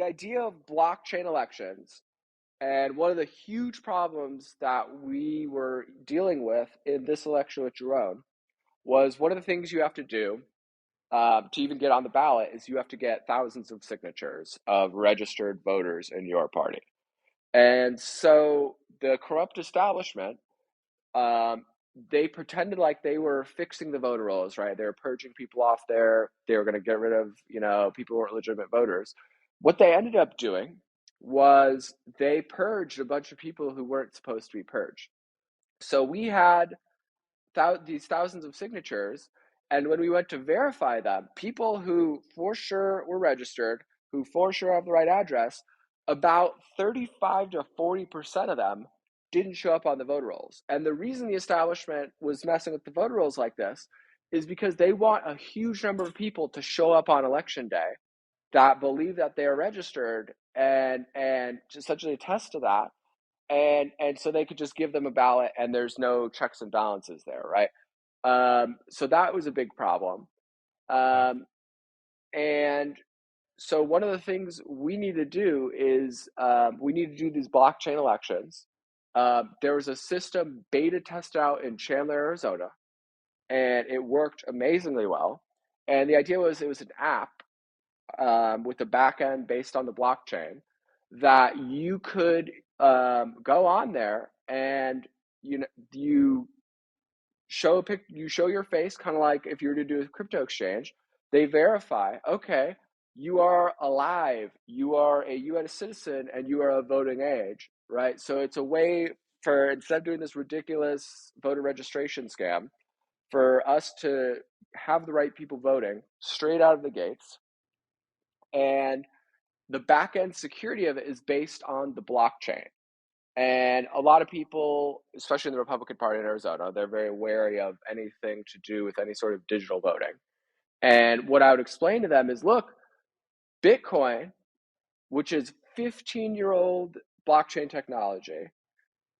idea of blockchain elections and one of the huge problems that we were dealing with in this election with Jerome was one of the things you have to do to even get on the ballot is you have to get thousands of signatures of registered voters in your party. And so the corrupt establishment, um, they pretended like they were fixing the voter rolls, right? They were purging people off there. They were going to get rid of, people who weren't legitimate voters. What they ended up doing was they purged a bunch of people who weren't supposed to be purged. So we had these thousands of signatures, and when we went to verify them, people who for sure were registered, who for sure have the right address, about 35 to 40% of them didn't show up on the voter rolls. And the reason the establishment was messing with the voter rolls like this is because they want a huge number of people to show up on election day that believe that they are registered and essentially attest to that, and so they could just give them a ballot and there's no checks and balances there, right? So that was a big problem. Right. Um, and so one of the things we need to do is we need to do these blockchain elections. There was a system beta tested out in Chandler, Arizona, and it worked amazingly well. And the idea was it was an app with a back end based on the blockchain that you could go on there and you you show your face, kind of like if you were to do a crypto exchange. They verify, okay, you are alive, you are a US citizen, and you are of voting age, right? So it's a way for, instead of doing this ridiculous voter registration scam, for us to have the right people voting straight out of the gates. And the back end security of it is based on the blockchain. And a lot of people, especially in the Republican Party in Arizona, they're very wary of anything to do with any sort of digital voting. And what I would explain to them is, look, Bitcoin, which is 15-year-old blockchain technology,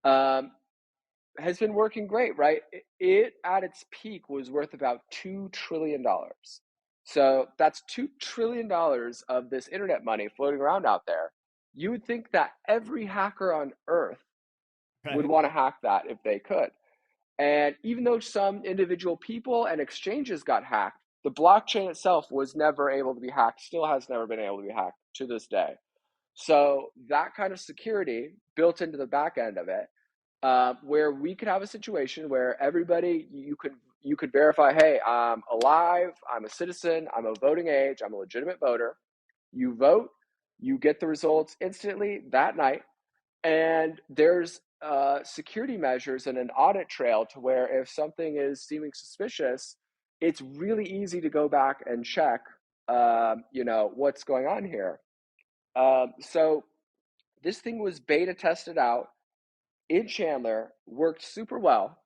um, has been working great, right? It at its peak was worth about $2 trillion. So that's $2 trillion of this internet money floating around out there. You would think that every hacker on earth would Right. want to hack that if they could. And even though some individual people and exchanges got hacked, the blockchain itself was never able to be hacked, still has never been able to be hacked to this day. So that kind of security built into the back end of it, where we could have a situation where everybody, you could verify, hey, I'm alive, I'm a citizen, I'm of voting age, I'm a legitimate voter. You vote, you get the results instantly that night, and there's security measures and an audit trail to where if something is seeming suspicious, it's really easy to go back and check, what's going on here. So this thing was beta tested out in Chandler, worked super well.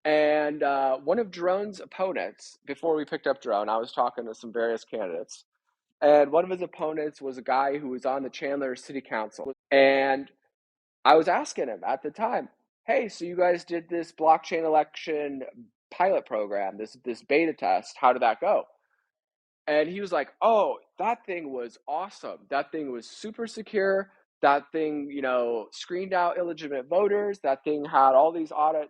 And one of Drone's opponents, before we picked up Drone, I was talking to some various candidates. And one of his opponents was a guy who was on the Chandler City Council. And I was asking him at the time, hey, so you guys did this blockchain election pilot program, this beta test. How did that go? And he was like, oh, that thing was awesome. That thing was super secure. That thing, screened out illegitimate voters. That thing had all these audit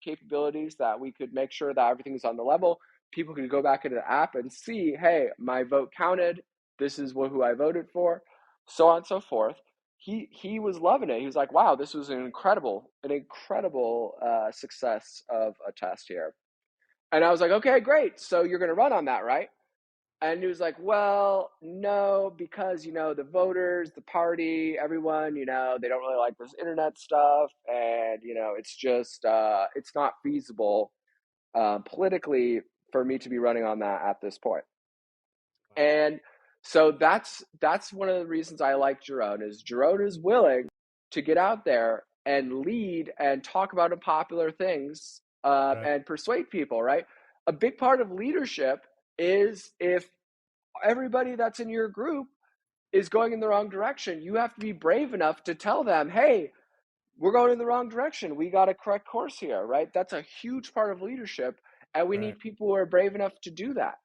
capabilities that we could make sure that everything was on the level. People could go back into the app and see, hey, my vote counted. This is who I voted for, so on and so forth. He was loving it. He was like, wow, this was an incredible success of a test here. And I was like, okay, great. So you're going to run on that, right? And he was like, well, no, because, the voters, the party, everyone, they don't really like this internet stuff. And, it's just, it's not feasible politically for me to be running on that at this point. Wow. And so that's one of the reasons I like Jerome is willing to get out there and lead and talk about unpopular things, Right. and persuade people, right? A big part of leadership is if everybody that's in your group is going in the wrong direction, you have to be brave enough to tell them, hey, we're going in the wrong direction. We got to correct course here, right? That's a huge part of leadership. And we Right. need people who are brave enough to do that.